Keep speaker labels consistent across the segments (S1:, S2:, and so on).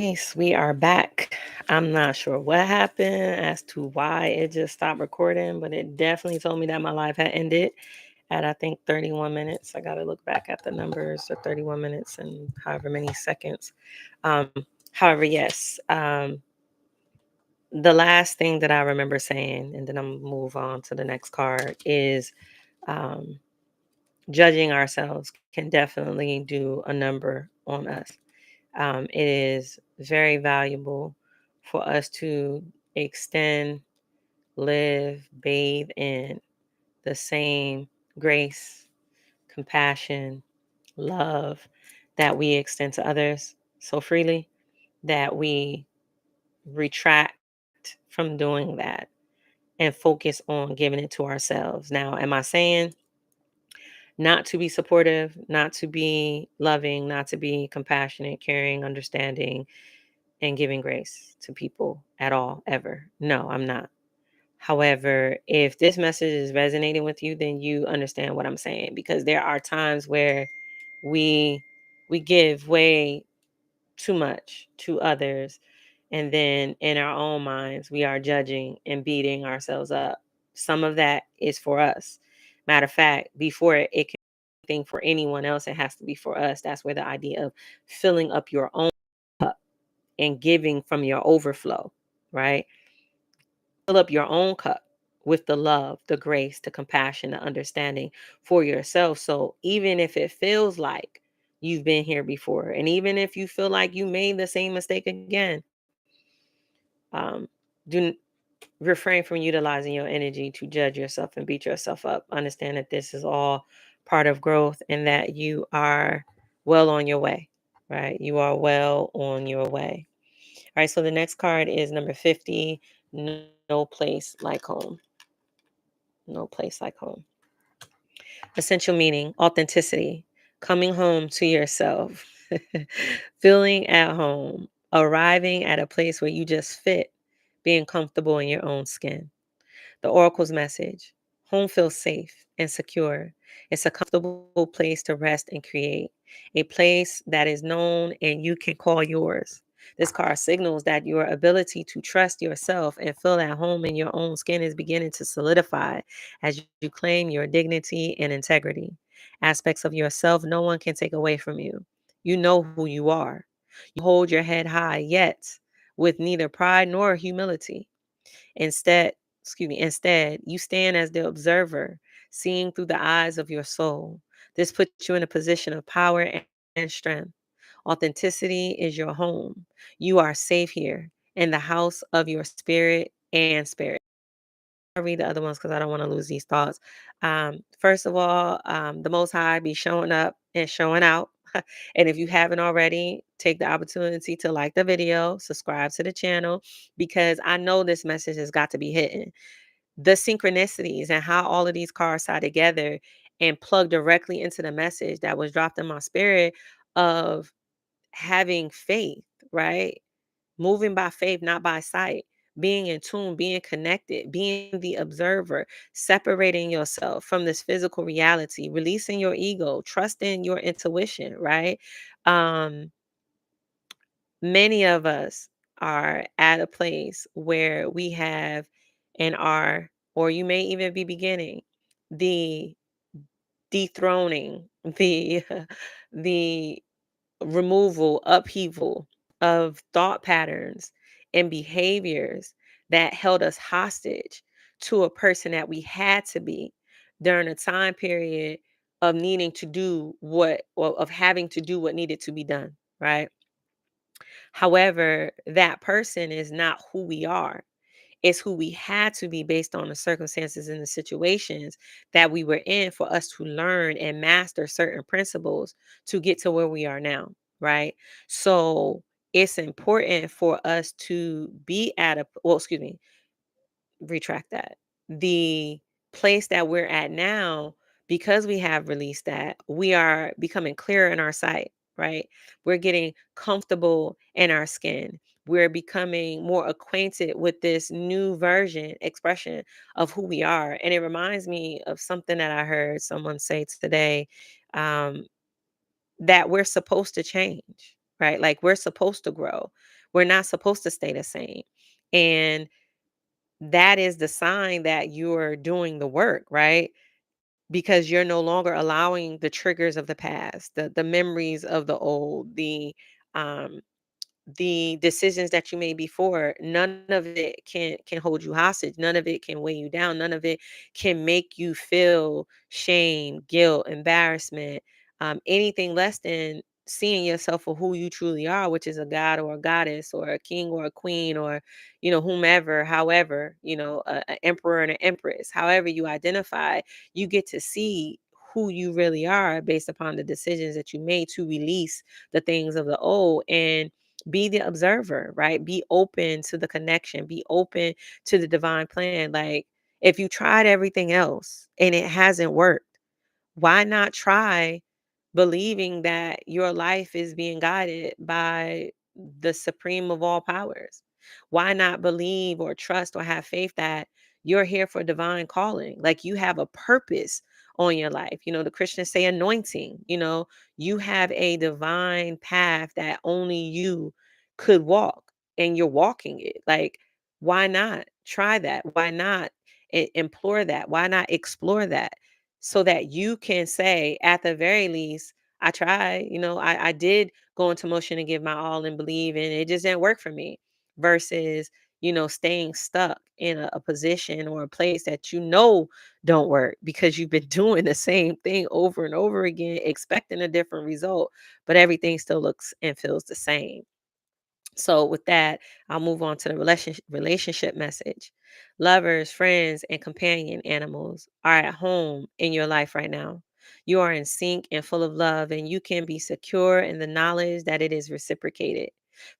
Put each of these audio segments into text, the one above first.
S1: Nice. We are back. I'm not sure what happened as to why it just stopped recording, but it definitely told me that my live had ended at I think 31 minutes. I got to look back at the numbers of 31 minutes and however many seconds. Um, however, yes. The last thing that I remember saying, and then I'm move on to the next card, is um, judging ourselves can definitely do a number on us. It is very valuable for us to extend, live, bathe in the same grace, compassion, love that we extend to others so freely that we retract from doing that and focus on giving it to ourselves. Now, am I saying not to be supportive, not to be loving, not to be compassionate, caring, understanding, and giving grace to people at all, ever? No, I'm not. However, if this message is resonating with you, then you understand what I'm saying, because there are times where we we give way too much to others, and then in our own minds we are judging and beating ourselves up. Some of that is for us. Matter of fact, before it can be anything for anyone else, it has to be for us. That's where the idea of filling up your own cup and giving from your overflow, right? Fill up your own cup with the love, the grace, the compassion, the understanding for yourself. So even if it feels like you've been here before, and even if you feel like you made the same mistake again, um, do refrain from utilizing your energy to judge yourself and beat yourself up. Understand that this is all part of growth and that you are well on your way, right? You are well on your way. All right, so the next card is number 50. No place like home. No place like home. Essential meaning, authenticity, coming home to yourself, feeling at home, arriving at a place where you just fit, being comfortable in your own skin. The oracle's message: home feels safe and secure. It's a comfortable place to rest and create, a place that is known and you can call yours. This card signals that your ability to trust yourself and feel at home in your own skin is beginning to solidify as you claim your dignity and integrity. Aspects of yourself no one can take away from you. You know who you are. You hold your head high, yet with neither pride nor humility. Instead, instead, you stand as the observer, seeing through the eyes of your soul. This puts you in a position of power and strength. Authenticity is your home. You are safe here in the house of your spirit and spirit. I'll read the other ones because I don't want to lose these thoughts. First of all, the Most High be showing up and showing out. And if you haven't already, take the opportunity to like the video, subscribe to the channel, because I know this message has got to be hitting. The synchronicities and how all of these cards tie together and plug directly into the message that was dropped in my spirit of having faith, right? Moving by faith, not by sight, being in tune, being connected, being the observer, separating yourself from this physical reality, releasing your ego, trusting your intuition, right? Um, Many of us are at a place where we have and are, or you may even be beginning the dethroning, the the removal, upheaval of thought patterns and behaviors that held us hostage to a person that we had to be during a time period of needing to do what, or of having to do what needed to be done, right? However, that person is not who we are. It's who we had to be based on the circumstances and the situations that we were in for us to learn and master certain principles to get to where we are now, right? So it's important for us to be at a, well, excuse me, retract that. The place that we're at now, because we have released that, we are becoming clearer in our sight, right? We're getting comfortable in our skin. We're becoming more acquainted with this new version, expression of who we are. And it reminds me of something that I heard someone say today, um, that we're supposed to change. right? Like we're supposed to grow. We're not supposed to stay the same. And that is the sign that you're doing the work, right? Because you're no longer allowing the triggers of the past, the memories of the old, um the decisions that you made before. None of it can hold you hostage. None of it can weigh you down. None of it can make you feel shame, guilt, embarrassment, anything less than seeing yourself for who you truly are, which is a god or a goddess or a king or a queen or whomever, however, an emperor and an empress, however you identify. You get to see who you really are based upon the decisions that you made to release the things of the old and be the observer, right? Be open to the connection, be open to the divine plan. Like, if you tried everything else and it hasn't worked, why not try believing that your life is being guided by the supreme of all powers? Why not believe or trust or have faith that you're here for divine calling? Like, you have a purpose on your life. The Christians say anointing. You have a divine path that only you could walk, and you're walking it. Like, why not try that? Why not implore that? Why not explore that? So that you can say, at the very least, I tried. I did go into motion and give my all and believe, and it just didn't work for me. Versus, staying stuck in a position or a place that don't work because you've been doing the same thing over and over again, expecting a different result, but everything still looks and feels the same. So with that, I'll move on to the relationship message. Lovers, friends, and companion animals are at home in your life right now. You are in sync and full of love, and you can be secure in the knowledge that it is reciprocated.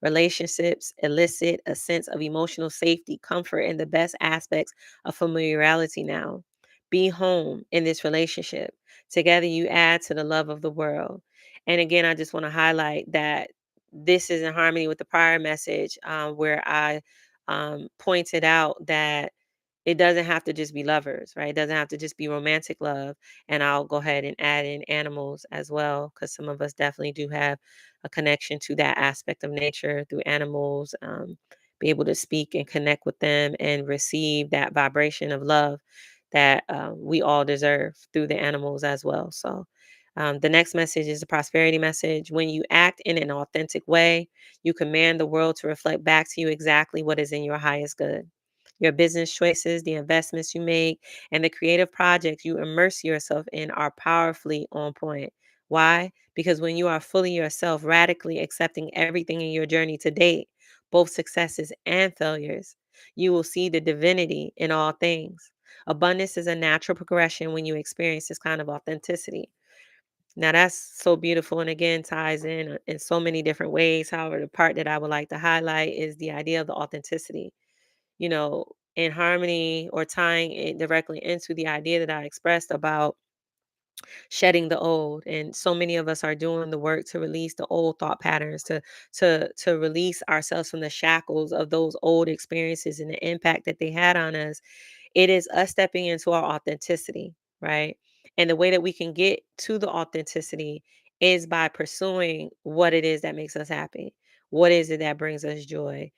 S1: Relationships elicit a sense of emotional safety, comfort, and the best aspects of familiarity now. Be home in this relationship. Together, you add to the love of the world. And again, I just want to highlight that this is in harmony with the prior message, where I pointed out that it doesn't have to just be lovers, right? It doesn't have to just be romantic love. And I'll go ahead and add in animals as well, because some of us definitely do have a connection to that aspect of nature through animals, be able to speak and connect with them and receive that vibration of love that we all deserve through the animals as well. So, the next message is a prosperity message. When you act in an authentic way, you command the world to reflect back to you exactly what is in your highest good. Your business choices, the investments you make, and the creative projects you immerse yourself in are powerfully on point. Why? Because when you are fully yourself, radically accepting everything in your journey to date, both successes and failures, you will see the divinity in all things. Abundance is a natural progression when you experience this kind of authenticity. Now that's so beautiful and again ties in so many different ways. However, the part that I would like to highlight is the idea of the authenticity, in harmony or tying it directly into the idea that I expressed about shedding the old. And so many of us are doing the work to release the old thought patterns, to release ourselves from the shackles of those old experiences and the impact that they had on us. It is us stepping into our authenticity, right? And the way that we can get to the authenticity is by pursuing what it is that makes us happy. What is it that brings us joy?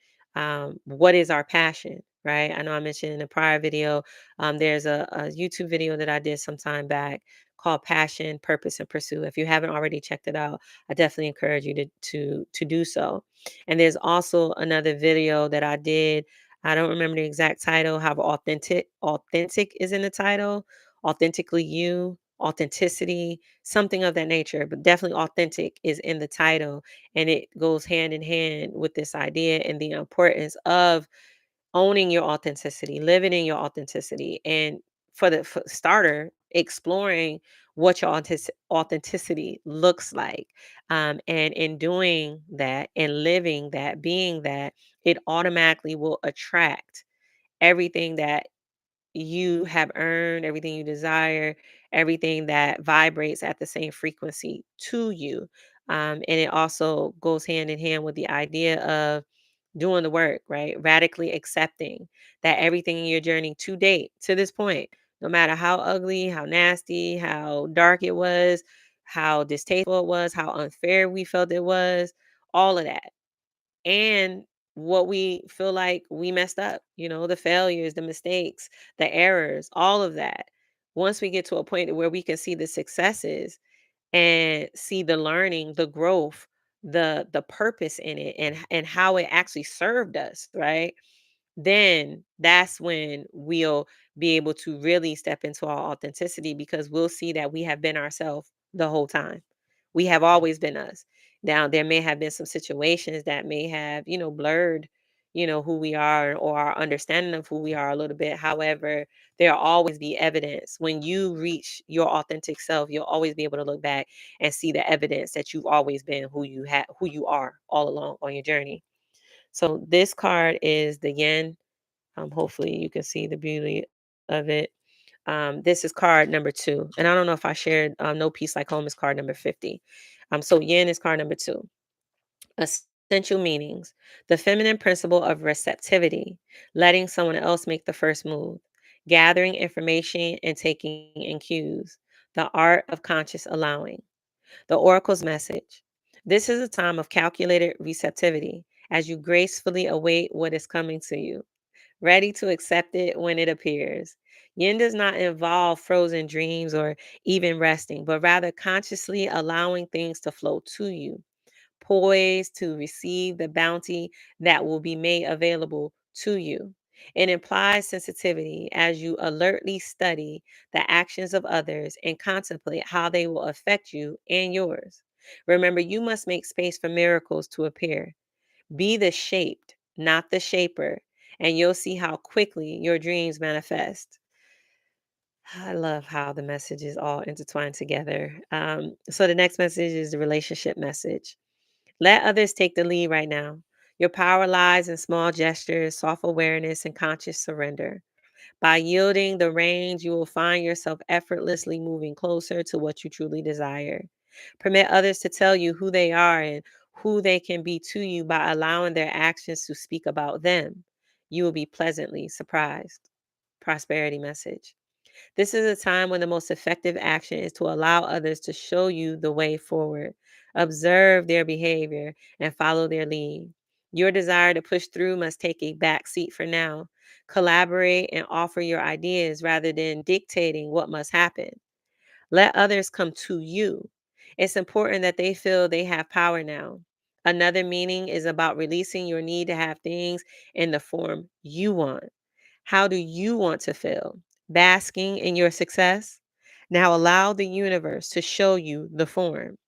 S1: What is our passion, right? I know I mentioned in a prior video, there's a YouTube video that I did some time back called Passion, Purpose, and Pursue. If you haven't already checked it out, I definitely encourage you to do so. And there's also another video that I did. I don't remember the exact title. However, authentic is in the title. Authentically you, authenticity, something of that nature. But definitely authentic is in the title, and it goes hand in hand with this idea and the importance of owning your authenticity, living in your authenticity, and for starter, exploring what your authenticity looks like. And in doing that and living that, being that, it automatically will attract everything that you have earned, everything you desire, everything that vibrates at the same frequency to you. And it also goes hand in hand with the idea of doing the work, right? Radically accepting that everything in your journey to date, to this point, no matter how ugly, how nasty, how dark it was, how distasteful it was, how unfair we felt it was, all of that. And what we feel like we messed up, the failures, the mistakes, the errors, all of that. Once we get to a point where we can see the successes and see the learning, the growth, the purpose in it, and how it actually served us, right? Then that's when we'll be able to really step into our authenticity, because we'll see that we have been ourselves the whole time. We have always been us. Now, there may have been some situations that may have, blurred, who we are, or our understanding of who we are a little bit. However, there'll always be evidence. When you reach your authentic self, you'll always be able to look back and see the evidence that you've always been who you are all along on your journey. So this card is the yen. Hopefully you can see the beauty of it. This is card number 2. And I don't know if I shared No Peace Like Home is card number 50. So yin is card number 2. Essential meanings: the feminine principle of receptivity, letting someone else make the first move, gathering information and taking in cues, the art of conscious allowing. The oracle's message: this is a time of calculated receptivity as you gracefully await what is coming to you, ready to accept it when it appears. Yin does not involve frozen dreams or even resting, but rather consciously allowing things to flow to you, poised to receive the bounty that will be made available to you. It implies sensitivity as you alertly study the actions of others and contemplate how they will affect you and yours. Remember, you must make space for miracles to appear. Be the shaped, not the shaper, and you'll see how quickly your dreams manifest. I love how the messages all intertwine together. So the next message is the relationship message. Let others take the lead right now. Your power lies in small gestures, soft awareness, and conscious surrender. By yielding the reins, you will find yourself effortlessly moving closer to what you truly desire. Permit others to tell you who they are and who they can be to you by allowing their actions to speak about them. You will be pleasantly surprised. Prosperity message. This is a time when the most effective action is to allow others to show you the way forward. Observe their behavior and follow their lead. Your desire to push through must take a back seat for now. Collaborate and offer your ideas rather than dictating what must happen. Let others come to you. It's important that they feel they have power now. Another meaning is about releasing your need to have things in the form you want. How do you want to feel? Basking in your success? Now allow the universe to show you the form.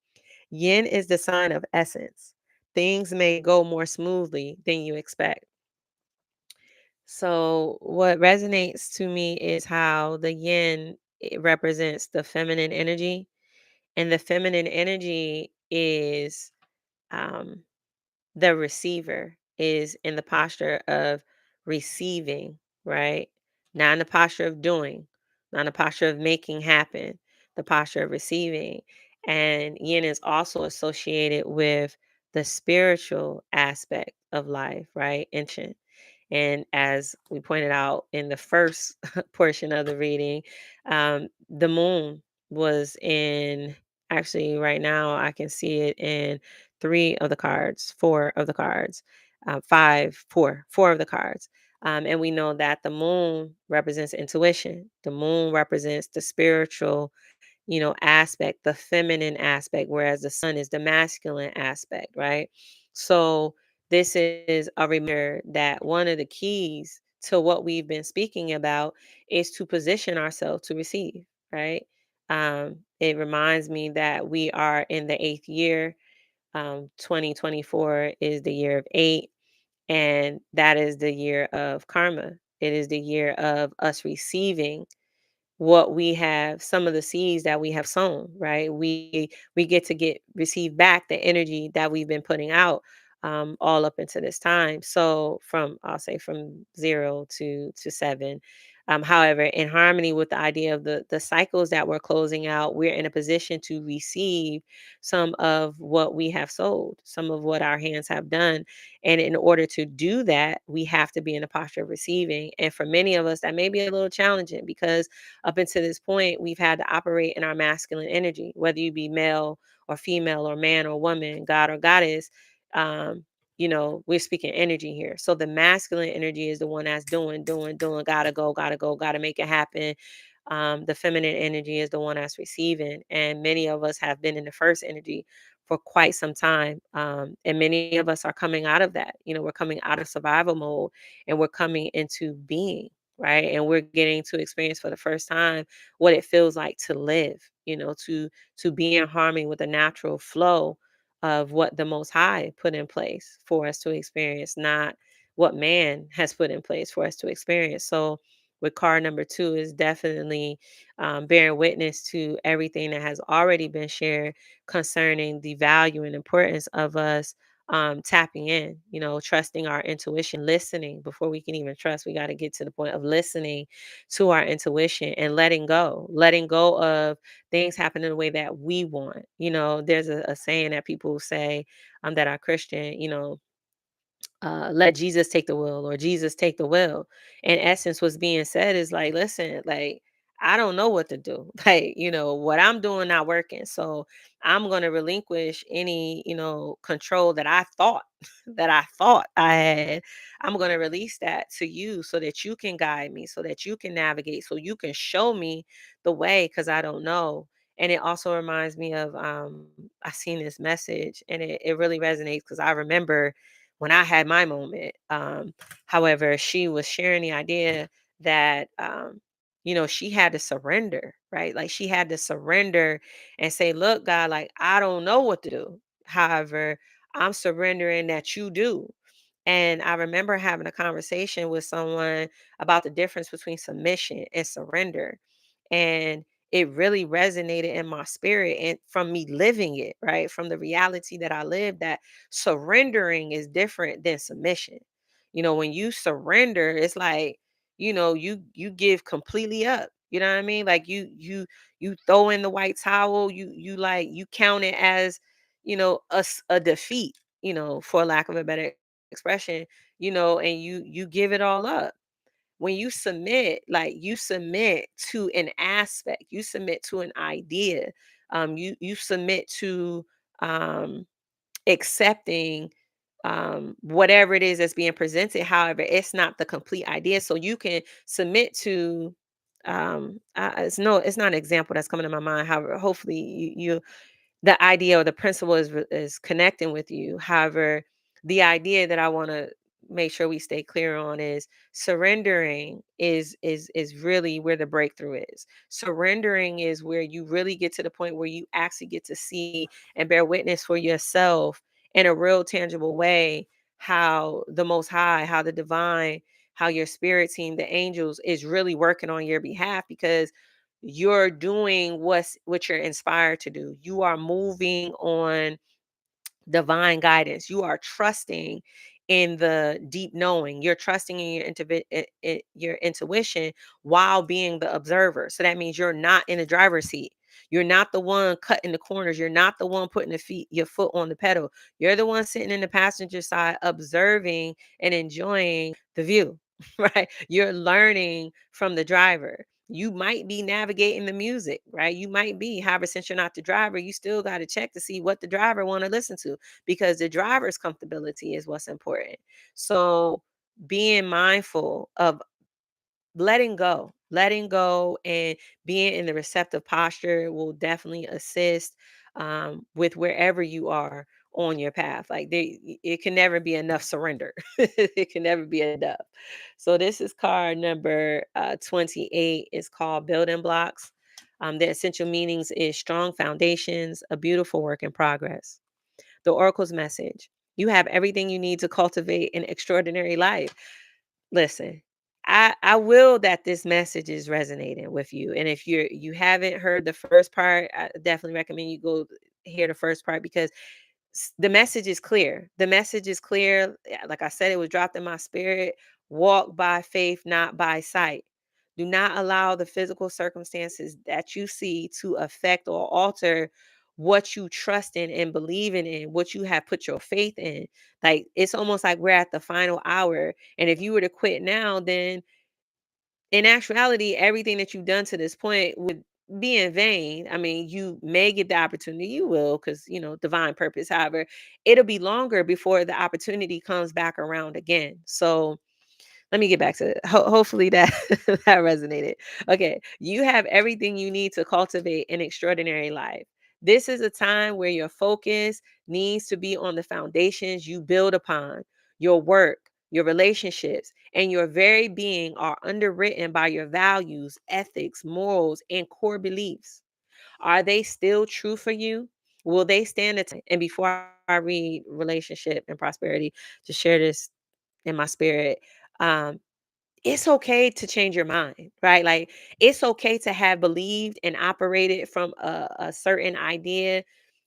S1: Yin is the sign of essence. Things may go more smoothly than you expect. So, what resonates to me is how the yin, it represents the feminine energy, and the feminine energy is um, the receiver, is in the posture of receiving, right? Not in the posture of doing, not in the posture of making happen, the posture of receiving. And yin is also associated with the spiritual aspect of life, right? Intention. And as we pointed out in the first portion of the reading, the moon was in, actually, right now, I can see it in three of the cards, four of the cards, four of the cards. And we know that the moon represents intuition, the moon represents the spiritual, aspect, the feminine aspect, whereas the sun is the masculine aspect, right? So this is a reminder that one of the keys to what we've been speaking about is to position ourselves to receive, right? It reminds me that we are in the eighth year. 2024 is the year of eight, and that is the year of karma. It is the year of us receiving what we have, some of the seeds that we have sown, right? We get to receive back the energy that we've been putting out, all up into this time. So from, I'll say, from 0 to 7. However, in harmony with the idea of the cycles that we're closing out, we're in a position to receive some of what we have sold, some of what our hands have done. And in order to do that, we have to be in a posture of receiving. And for many of us, that may be a little challenging, because up until this point, we've had to operate in our masculine energy, whether you be male or female or man or woman, God or goddess. Um, we're speaking energy here. So the masculine energy is the one that's doing, gotta go, gotta make it happen. The feminine energy is the one that's receiving. And many of us have been in the first energy for quite some time. And many of us are coming out of that. We're coming out of survival mode and we're coming into being, right? And we're getting to experience for the first time what it feels like to live, to be in harmony with the natural flow of what the Most High put in place for us to experience, not what man has put in place for us to experience. So, with card number two is definitely bearing witness to everything that has already been shared concerning the value and importance of us tapping in, trusting our intuition, listening before we can even trust. We got to get to the point of listening to our intuition and letting go of things happen in the way that we want. There's a saying that people say that are Christian, let Jesus take the wheel or Jesus take the wheel. In essence, what's being said is like, listen, like, I don't know what to do. Like, what I'm doing not working. So I'm gonna relinquish any, control that I thought I had. I'm gonna release that to you so that you can guide me, so that you can navigate, so you can show me the way because I don't know. And it also reminds me of I seen this message and it really resonates because I remember when I had my moment. However, she was sharing the idea that, she had to surrender, right? Like she had to surrender and say, look, God, like, I don't know what to do. However, I'm surrendering that you do. And I remember having a conversation with someone about the difference between submission and surrender. And it really resonated in my spirit and from me living it, right? From the reality that I live, that surrendering is different than submission. When you surrender, it's like, you give completely up. You know what I mean? Like you throw in the white towel, you like you count it as, a defeat, for lack of a better expression, and you give it all up. When you submit, like you submit to an aspect, you submit to an idea, you submit to um accepting whatever it is that's being presented. However, it's not the complete idea. So you can submit to it's not an example that's coming to my mind. However, hopefully you the idea or the principle is connecting with you. However, the idea that I want to make sure we stay clear on is surrendering is really where the breakthrough is. Surrendering is where you really get to the point where you actually get to see and bear witness for yourself in a real tangible way how the Most High, how the divine, how your spirit team, the angels is really working on your behalf because you're doing what you're inspired to do. You are moving on divine guidance. You are trusting in the deep knowing. You're trusting in your intuition while being the observer. So that means you're not in the driver's seat. You're not the one cutting the corners. You're not the one putting your foot on the pedal. You're the one sitting in the passenger side observing and enjoying the view, right? You're learning from the driver. You might be navigating the music, right? You might be, however, since you're not the driver, you still got to check to see what the driver want to listen to because the driver's comfortability is what's important. So being mindful of letting go and being in the receptive posture will definitely assist with wherever you are on your path. Like it can never be enough surrender. It can never be enough. So this is card number 28. It's called Building Blocks. The essential meanings is strong foundations, a beautiful work in progress. The Oracle's message: you have everything you need to cultivate an extraordinary life. Listen, I will that this message is resonating with you. And if you haven't heard the first part, I definitely recommend you go hear the first part because the message is clear. The message is clear. Like I said, it was dropped in my spirit. Walk by faith, not by sight. Do not allow the physical circumstances that you see to affect or alter what you trust in and believing in, what you have put your faith in. Like it's almost like we're at the final hour. And if you were to quit now, then in actuality, everything that you've done to this point would be in vain. I mean, you may get the opportunity, you will, because, divine purpose. However, it'll be longer before the opportunity comes back around again. So, let me get back to it. Hopefully that that resonated. Okay, you have everything you need to cultivate an extraordinary life. This is a time where your focus needs to be on the foundations you build upon. Your work, your relationships, and your very being are underwritten by your values, ethics, morals, and core beliefs. Are they still true for you? Will they stand the test? And before I read relationship and prosperity, to share this in my spirit. Um, it's okay to change your mind, right? Like, it's okay to have believed and operated from a certain idea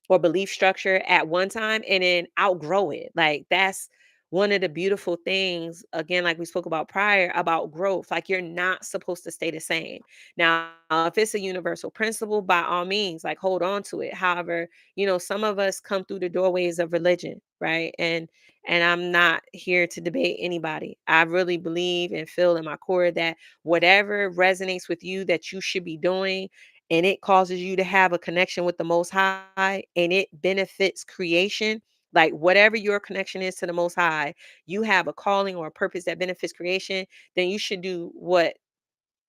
S1: or belief structure at one time and then outgrow it. Like, that's one of the beautiful things, again, like we spoke about prior, about growth. Like, you're not supposed to stay the same. Now, if it's a universal principle, by all means, like, hold on to it. However, some of us come through the doorways of religion, right? And I'm not here to debate anybody. I really believe and feel in my core that whatever resonates with you that you should be doing, and it causes you to have a connection with the Most High, and it benefits creation, like whatever your connection is to the Most High, you have a calling or a purpose that benefits creation, then you should do what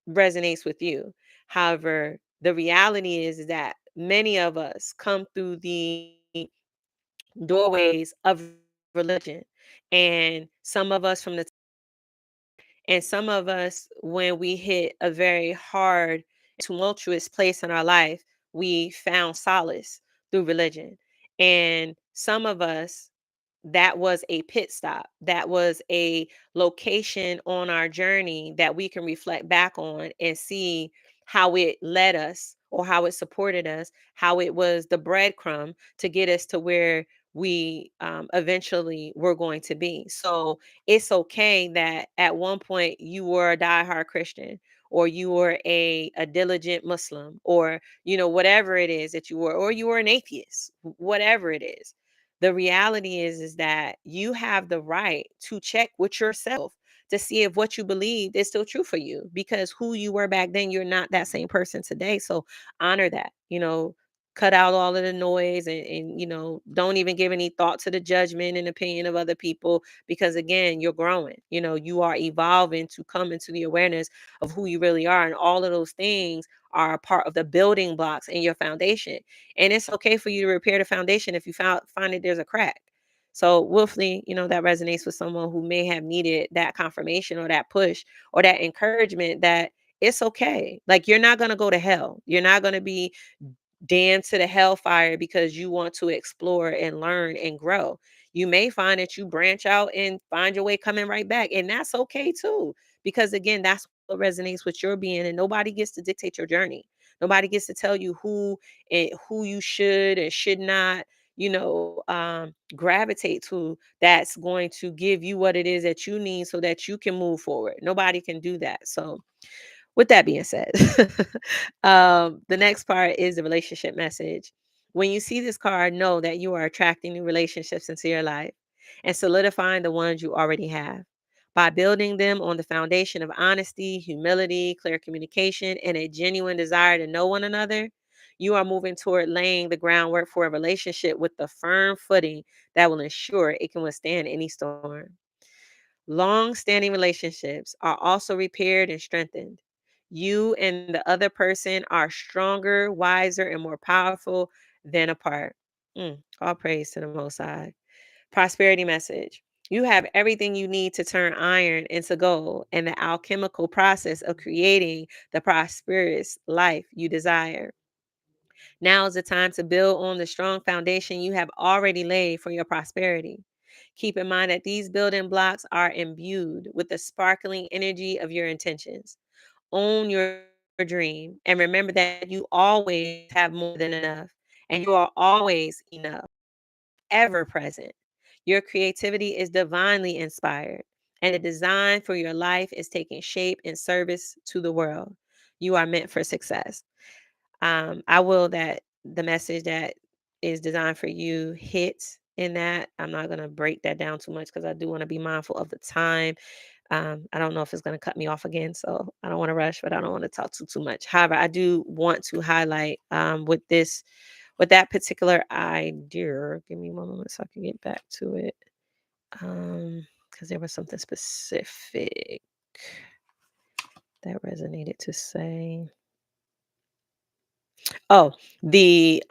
S1: resonates with you. However, the reality is that many of us come through the doorways of religion, and some of us from the and some of us, when we hit a very hard, tumultuous place in our life, we found solace through religion. And some of us, that was a pit stop. That was a location on our journey that we can reflect back on and see how it led us or how it supported us, how it was the breadcrumb to get us to where we eventually were going to be. So it's okay that at one point you were a diehard Christian, or you were a diligent Muslim, or whatever it is that you were, or you were an atheist, whatever it is. The reality is that you have the right to check with yourself to see if what you believed is still true for you, because who you were back then, you're not that same person today. So honor that, cut out all of the noise, and don't even give any thought to the judgment and opinion of other people, because again, you're growing, you are evolving to come into the awareness of who you really are, and all of those things are a part of the building blocks in your foundation. And it's okay for you to repair the foundation if you find that there's a crack. So willfully, that resonates with someone who may have needed that confirmation or that push or that encouragement that it's okay. Like, you're not going to go to hell. You're not going to be damned to the hellfire because you want to explore and learn and grow. You may find that you branch out and find your way coming right back. And that's okay too. Because again, that's what resonates with your being. And nobody gets to dictate your journey. Nobody gets to tell you who you should and should not, gravitate to, that's going to give you what it is that you need so that you can move forward. Nobody can do that. So with that being said, the next part is the relationship message. When you see this card, know that you are attracting new relationships into your life and solidifying the ones you already have. By building them on the foundation of honesty, humility, clear communication, and a genuine desire to know one another, you are moving toward laying the groundwork for a relationship with the firm footing that will ensure it can withstand any storm. Long standing relationships are also repaired and strengthened. You and the other person are stronger, wiser, and more powerful than apart. All praise to the Most High. Prosperity message. You have everything you need to turn iron into gold and the alchemical process of creating the prosperous life you desire. Now is the time to build on the strong foundation you have already laid for your prosperity. Keep in mind that these building blocks are imbued with the sparkling energy of your intentions. Own your dream and remember that you always have more than enough, and you are always enough, ever present. Your creativity is divinely inspired, and the design for your life is taking shape in service to the world. You are meant for success. I will that the message that is designed for you hits in that. I'm not going to break that down too much because I do want to be mindful of the time. I don't know if it's going to cut me off again, so I don't want to rush, but I don't want to talk too much. However, I do want to highlight with that particular idea. Give me one moment so I can get back to it. Because there was something specific that resonated to say. Oh, the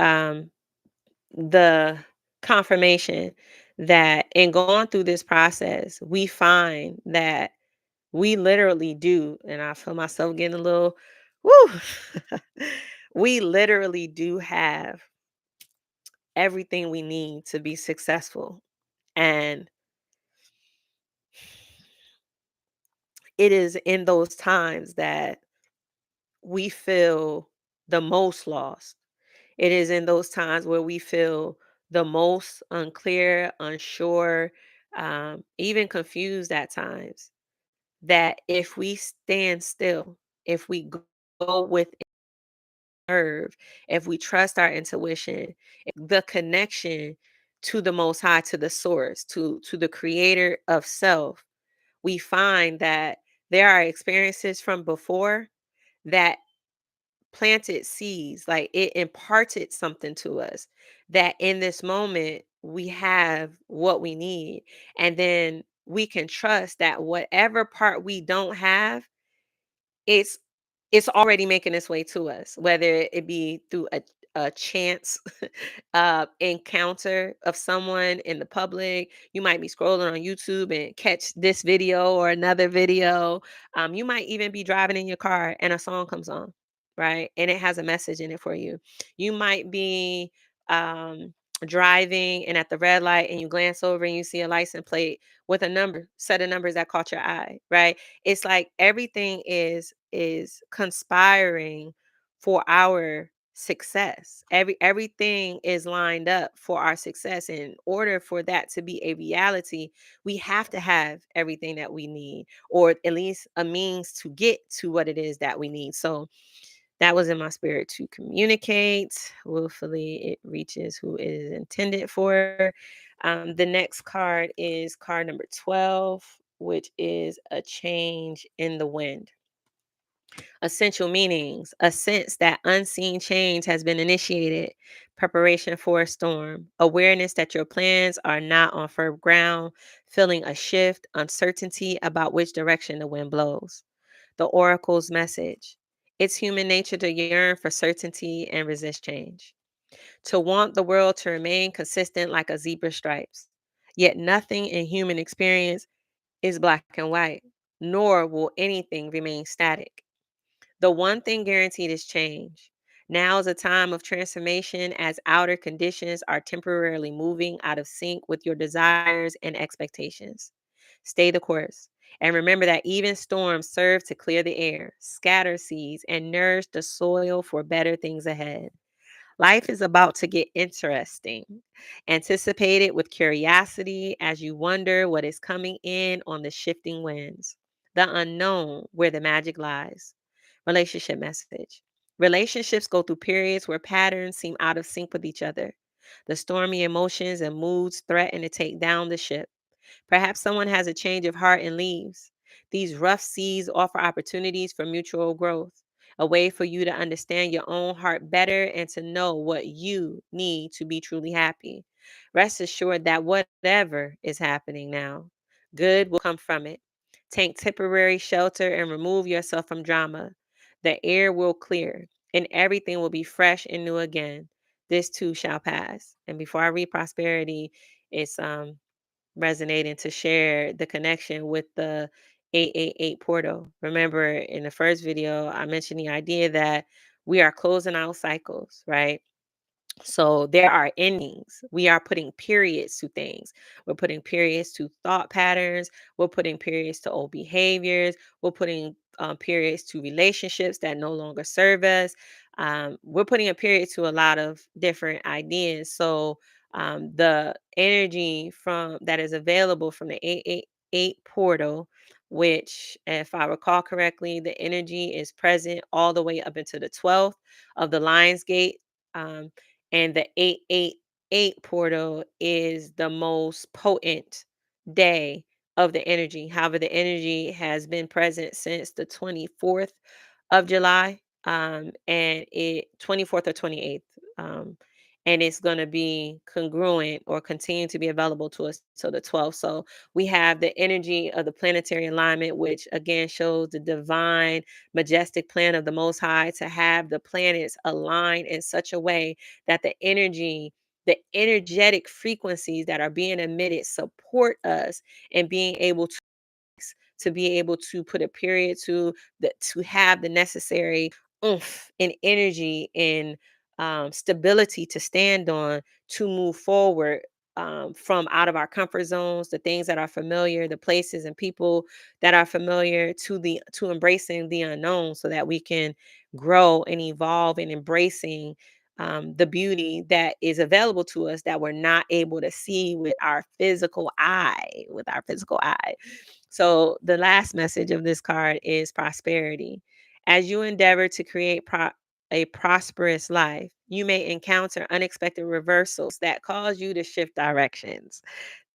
S1: confirmation that in going through this process, we find that we literally do, and I feel myself getting a little, woo. We literally do have everything we need to be successful. And it is in those times that we feel the most lost. It is in those times where we feel the most unclear, unsure, even confused at times. That if we stand still, if we go with nerve, if we trust our intuition, the connection to the most high, to the source, to the creator of self, we find that there are experiences from before that planted seeds, like it imparted something to us that in this moment we have what we need. And then we can trust that whatever part we don't have, it's it's already making its way to us, whether it be through a chance encounter of someone in the public. You might be scrolling on YouTube and catch this video or another video. You might even be driving in your car and a song comes on, right? And it has a message in it for you. You might be um, driving and at the red light and you glance over and you see a license plate with a number, set of numbers that caught your eye, right? It's like everything is conspiring for our success. Everything is lined up for our success. In order for that to be a reality, we have to have everything that we need, or at least a means to get to what it is that we need. So that was in my spirit to communicate. Willfully, it reaches who it is intended for. The next card is card number 12, which is a change in the wind. Essential meanings: a sense that unseen change has been initiated, preparation for a storm, awareness that your plans are not on firm ground, feeling a shift, uncertainty about which direction the wind blows. The oracle's message: it's human nature to yearn for certainty and resist change, to want the world to remain consistent like a zebra stripes. Yet nothing in human experience is black and white, nor will anything remain static. The one thing guaranteed is change. Now is a time of transformation as outer conditions are temporarily moving out of sync with your desires and expectations. Stay the course. And remember that even storms serve to clear the air, scatter seeds, and nourish the soil for better things ahead. Life is about to get interesting. Anticipate it with curiosity as you wonder what is coming in on the shifting winds. The unknown, where the magic lies. Relationship message: relationships go through periods where patterns seem out of sync with each other. The stormy emotions and moods threaten to take down the ship. Perhaps someone has a change of heart and leaves. These rough seas offer opportunities for mutual growth, a way for you to understand your own heart better and to know what you need to be truly happy. Rest assured that whatever is happening now, good will come from it. Take temporary shelter and remove yourself from drama. The air will clear and everything will be fresh and new again. This too shall pass. And before I read prosperity, it's resonating to share the connection with the 888 portal. Remember in the first video, I mentioned the idea that we are closing out cycles, right? So there are endings. We are putting periods to things. We're putting periods to thought patterns. We're putting periods to old behaviors. We're putting periods to relationships that no longer serve us. We're putting a period to a lot of different ideas. So the energy from that is available from the 888 portal, which, if I recall correctly, the energy is present all the way up into the 12th of the Lions Gate. Um, and the 888 portal is the most potent day of the energy. However, the energy has been present since the 24th of July, and it 24th or 28th, and it's going to be congruent or continue to be available to us till the 12th. So we have the energy of the planetary alignment, which again shows the divine, majestic plan of the Most High to have the planets align in such a way that the energetic frequencies that are being emitted support us and being able to be able to put a period to to have the necessary oomph and energy and stability to stand on to move forward, from out of our comfort zones, the things that are familiar, the places and people that are familiar, to embracing the unknown so that we can grow and evolve and embracing the beauty that is available to us that we're not able to see with our physical eye. So the last message of this card is prosperity. As you endeavor to create a prosperous life, you may encounter unexpected reversals that cause you to shift directions.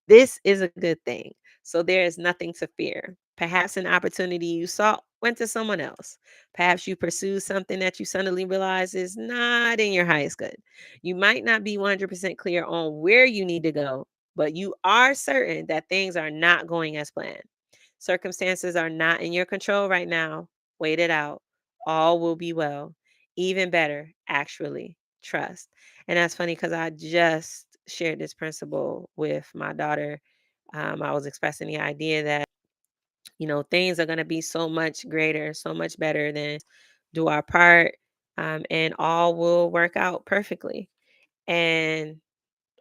S1: This is a good thing. So there is nothing to fear. Perhaps an opportunity you sought went to someone else. Perhaps you pursued something that you suddenly realize is not in your highest good. You might not be 100% clear on where you need to go, but you are certain that things are not going as planned. Circumstances are not in your control right now. Wait it out. All will be well. Even better, actually. Trust. And that's funny because I just shared this principle with my daughter. I was expressing the idea that, things are going to be so much greater, so much better than do our part, and all will work out perfectly. And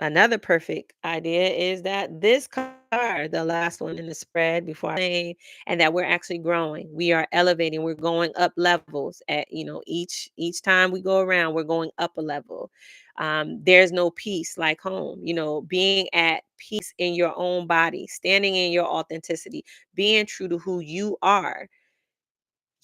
S1: another perfect idea is that this card, the last one in the spread before I say, and that we're actually growing. We are elevating. We're going up levels at, each time we go around, we're going up a level. There's no peace like home. Being at peace in your own body, standing in your authenticity, being true to who you are.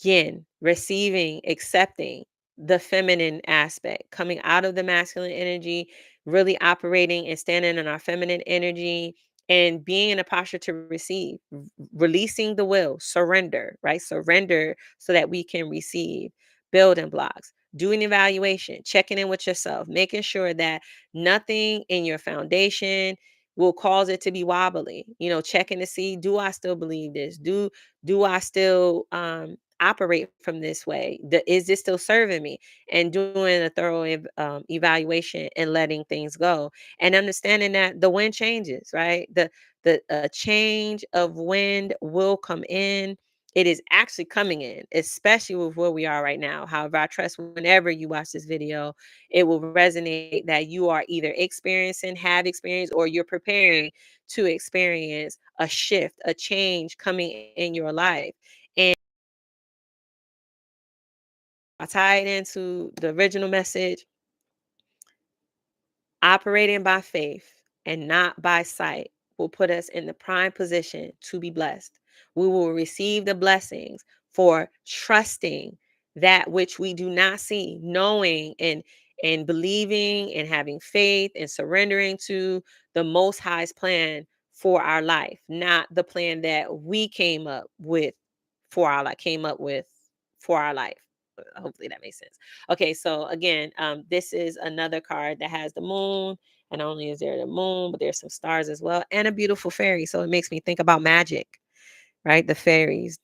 S1: Yin, receiving, accepting the feminine aspect, coming out of the masculine energy, really operating and standing in our feminine energy and being in a posture to receive, releasing the will, surrender, right? Surrender so that we can receive. Building blocks, doing evaluation, checking in with yourself, making sure that nothing in your foundation will cause it to be wobbly. Checking to see, do I still believe this? Do I still operate from this way? Is this still serving me? And doing a thorough evaluation and letting things go, and understanding that the wind changes, right? The change of wind will come in. It is actually coming in, especially with where we are right now. However, I trust whenever you watch this video, it will resonate that you are either experiencing, have experienced, or you're preparing to experience a shift, a change coming in your life. And I tie it into the original message. Operating by faith and not by sight will put us in the prime position to be blessed. We will receive the blessings for trusting that which we do not see, knowing and believing and having faith and surrendering to the most highest plan for our life, not the plan that we came up with for our life. Hopefully that makes sense. Okay, so again, this is another card that has the moon, and not only is there the moon, but there's some stars as well, and a beautiful fairy. So it makes me think about magic, right? The fairies,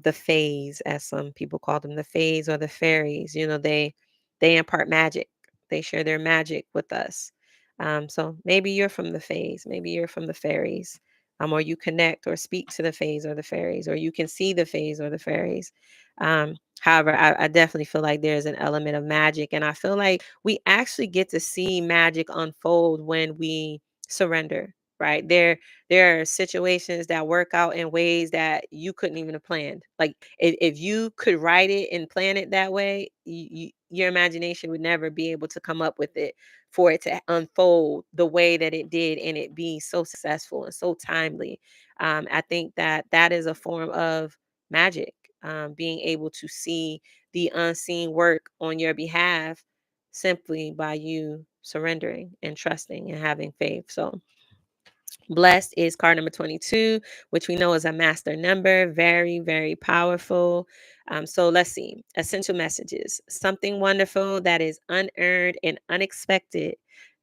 S1: the fays, as some people call them, the fays or the fairies. They impart magic. They share their magic with us. So maybe you're from the fays, maybe you're from the fairies, or you connect or speak to the fays or the fairies, or you can see the fays or the fairies. However, I definitely feel like there's an element of magic, and I feel like we actually get to see magic unfold when we surrender. Right there are situations that work out in ways that you couldn't even have planned. Like if you could write it and plan it that way, your imagination would never be able to come up with it for it to unfold the way that it did and it be so successful and so timely. I think that that is a form of magic, being able to see the unseen work on your behalf simply by you surrendering and trusting and having faith. So Blessed is card number 22, which we know is a master number. Very, very powerful. So let's see. Essential messages. Something wonderful that is unearned and unexpected.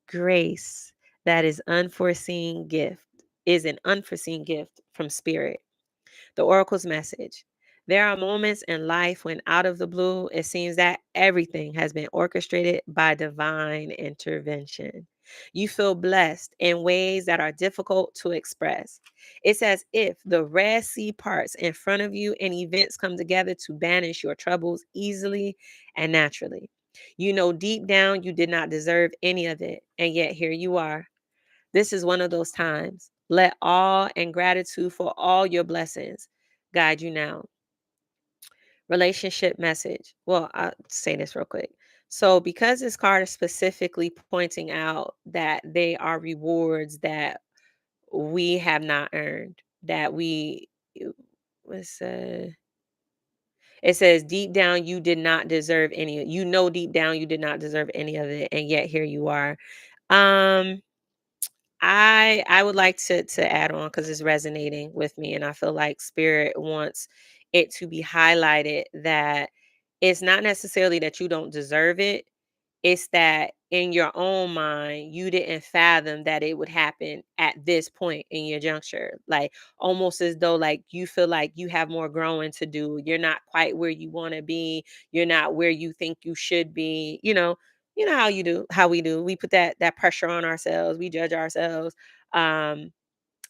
S1: Grace that is unforeseen gift is an unforeseen gift from spirit. The oracle's message. There are moments in life when, out of the blue, it seems that everything has been orchestrated by divine intervention. You feel blessed in ways that are difficult to express. It's as if the Red Sea parts in front of you and events come together to banish your troubles easily and naturally. You know deep down you did not deserve any of it, and yet here you are. This is one of those times. Let awe and gratitude for all your blessings guide you now. Relationship message. Well, I'll say this real quick. So, because this card is specifically pointing out that they are rewards that we have not earned, that what's, it says deep down you did not deserve any. You know deep down you did not deserve any of it, and yet here you are. Um, I would like to add on because it's resonating with me, and I feel like spirit wants it to be highlighted that it's not necessarily that you don't deserve it. It's that in your own mind, you didn't fathom that it would happen at this point in your juncture. Like almost as though like you feel like you have more growing to do. You're not quite where you want to be. You're not where you think you should be. You know how you do, how we do. We put that pressure on ourselves. We judge ourselves. Um,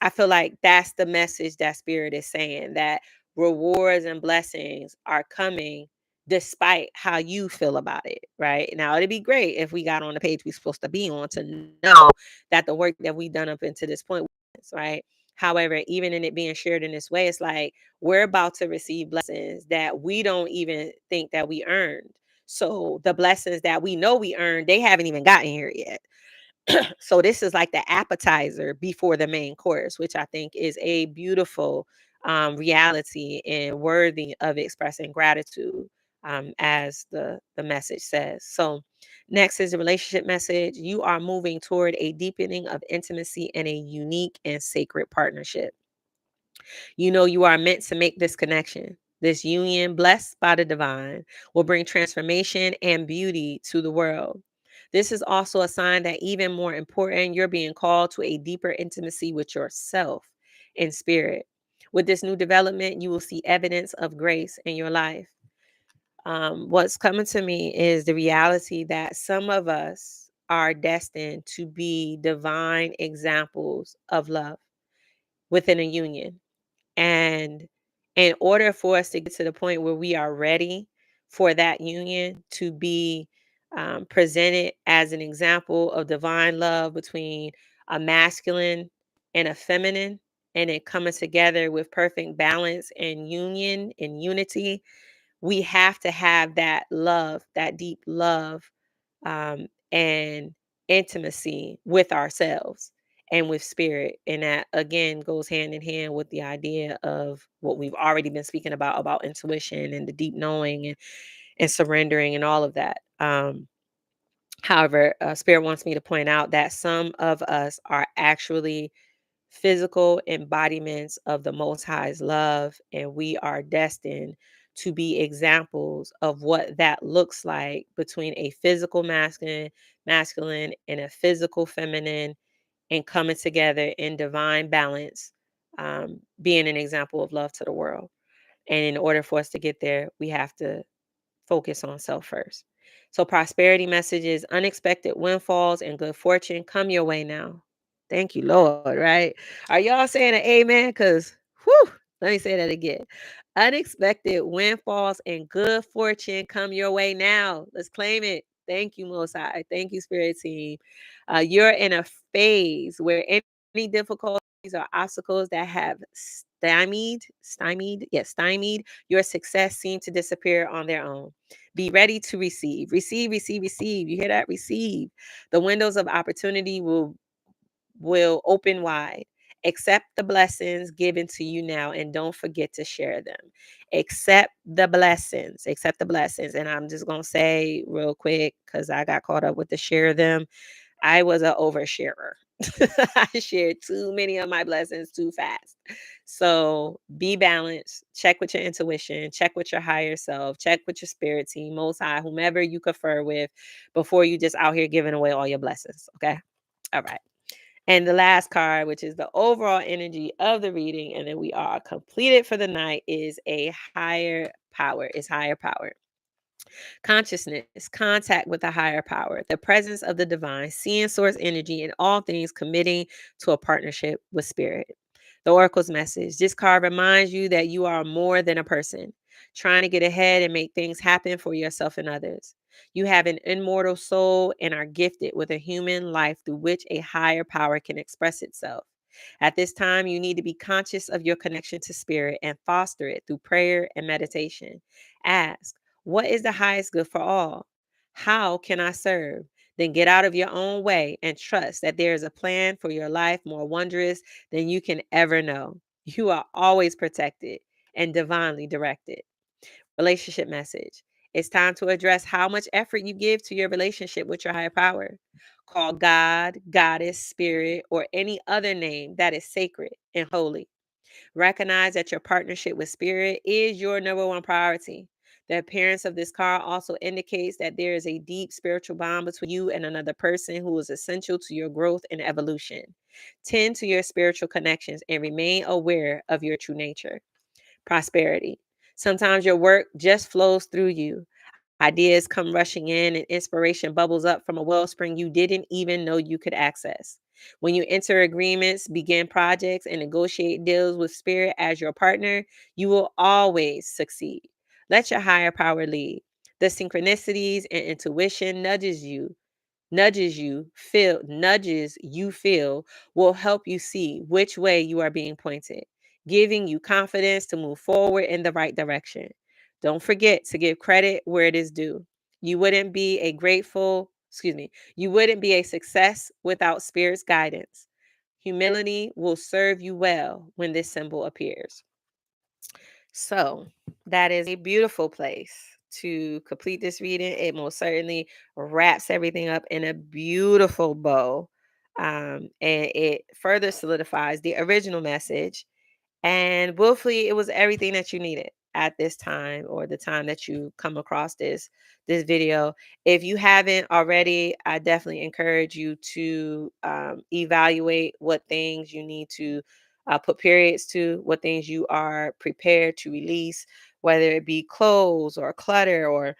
S1: I feel like that's the message that spirit is saying, that rewards and blessings are coming despite how you feel about it, right? Now, it'd be great if we got on the page we're supposed to be on to know that the work that we've done up into this point was, right? However, even in it being shared in this way, it's like we're about to receive blessings that we don't even think that we earned. So the blessings that we know we earned, they haven't even gotten here yet. So this is like the appetizer before the main course, which I think is a beautiful reality and worthy of expressing gratitude, as the message says. So next is the relationship message. You are moving toward a deepening of intimacy and a unique and sacred partnership. You know you are meant to make this connection. This union, blessed by the divine, will bring transformation and beauty to the world. This is also a sign that, even more important, you're being called to a deeper intimacy with yourself in spirit. With this new development, you will see evidence of grace in your life. What's coming to me is the reality that some of us are destined to be divine examples of love within a union. And in order for us to get to the point where we are ready for that union to be presented as an example of divine love between a masculine and a feminine, and it coming together with perfect balance and union and unity, we have to have that love, that deep love, and intimacy with ourselves and with spirit. And that again goes hand in hand with the idea of what we've already been speaking about intuition and the deep knowing and surrendering and all of that. However, spirit wants me to point out that some of us are actually physical embodiments of the Most High's love, and we are destined to be examples of what that looks like between a physical masculine and a physical feminine, and coming together in divine balance, being an example of love to the world. And in order for us to get there, we have to focus on self first. So, prosperity messages, unexpected windfalls, and good fortune come your way now. Thank you, Lord, right? Are y'all saying an amen? Because, whew, let me say that again. Unexpected windfalls and good fortune come your way now. Let's claim it. Thank you, Most High. Thank you, Spirit Team. You're in a phase where any difficulties or obstacles that have stymied your success seem to disappear on their own. Be ready to receive. Receive, receive, receive. You hear that? Receive. The windows of opportunity will open wide. Accept the blessings given to you now, and don't forget to share them. Accept the blessings. Accept the blessings. And I'm just going to say real quick, because I got caught up with the share them. I was an oversharer. I shared too many of my blessings too fast. So be balanced. Check with your intuition. Check with your higher self. Check with your spirit team, most high, whomever you confer with, before you just out here giving away all your blessings. Okay. All right. And the last card, which is the overall energy of the reading, and then we are completed for the night, is a higher power. Is higher power. Consciousness, contact with a higher power, the presence of the divine, seeing source energy in all things, committing to a partnership with spirit. The oracle's message. This card reminds you that you are more than a person trying to get ahead and make things happen for yourself and others. You have an immortal soul and are gifted with a human life through which a higher power can express itself. At this time, you need to be conscious of your connection to spirit and foster it through prayer and meditation. Ask, what is the highest good for all? How can I serve? Then get out of your own way and trust that there is a plan for your life more wondrous than you can ever know. You are always protected and divinely directed. Relationship message. It's time to address how much effort you give to your relationship with your higher power. Call God, Goddess, Spirit, or any other name that is sacred and holy. Recognize that your partnership with spirit is your number one priority. The appearance of this card also indicates that there is a deep spiritual bond between you and another person who is essential to your growth and evolution. Tend to your spiritual connections and remain aware of your true nature. Prosperity. Sometimes your work just flows through you. Ideas come rushing in and inspiration bubbles up from a wellspring you didn't even know you could access. When you enter agreements, begin projects, and negotiate deals with spirit as your partner, you will always succeed. Let your higher power lead. The synchronicities and intuition nudges you feel will help you see which way you are being pointed, giving you confidence to move forward in the right direction. Don't forget to give credit where it is due. You wouldn't be a success without spirit's guidance. Humility will serve you well when this symbol appears. So that is a beautiful place to complete this reading. It most certainly wraps everything up in a beautiful bow. And it further solidifies the original message, and willfully, it was everything that you needed at this time, or the time that you come across this video. If you haven't already, I definitely encourage you to evaluate what things you need to put periods to, what things you are prepared to release, whether it be clothes or clutter, or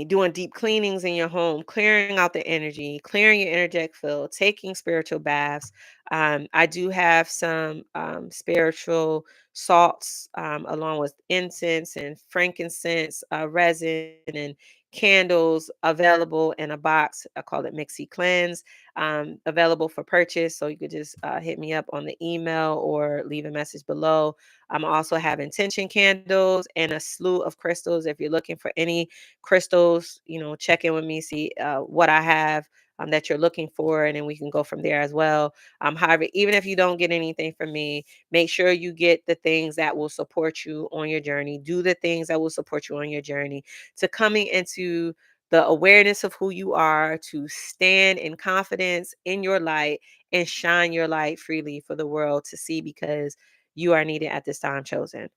S1: doing deep cleanings in your home, clearing out the energy, clearing your energetic field, taking spiritual baths. I do have some spiritual salts, along with incense and frankincense, resin, and candles available in a box. I call it Mixie Cleanse, available for purchase. So you could just hit me up on the email or leave a message below. I'm also have intention candles and a slew of crystals. If you're looking for any crystals, check in with me, see what I have that you're looking for, and then we can go from there as well. However, even if you don't get anything from me, make sure you get the things that will support you on your journey. Do the things that will support you on your journey to coming into the awareness of who you are, to stand in confidence in your light and shine your light freely for the world to see, because you are needed at this time chosen.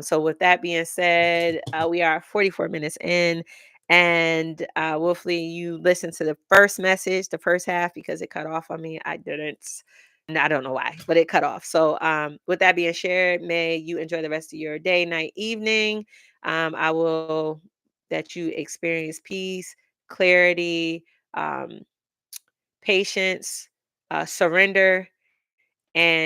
S1: So with that being said, we are 44 minutes in, and willfully you listened to the first message, the first half, because it cut off on me. I didn't, and I don't know why, but it cut off. So with that being shared, may you enjoy the rest of your day, night, evening. I will that you experience peace, clarity, um, patience, surrender, and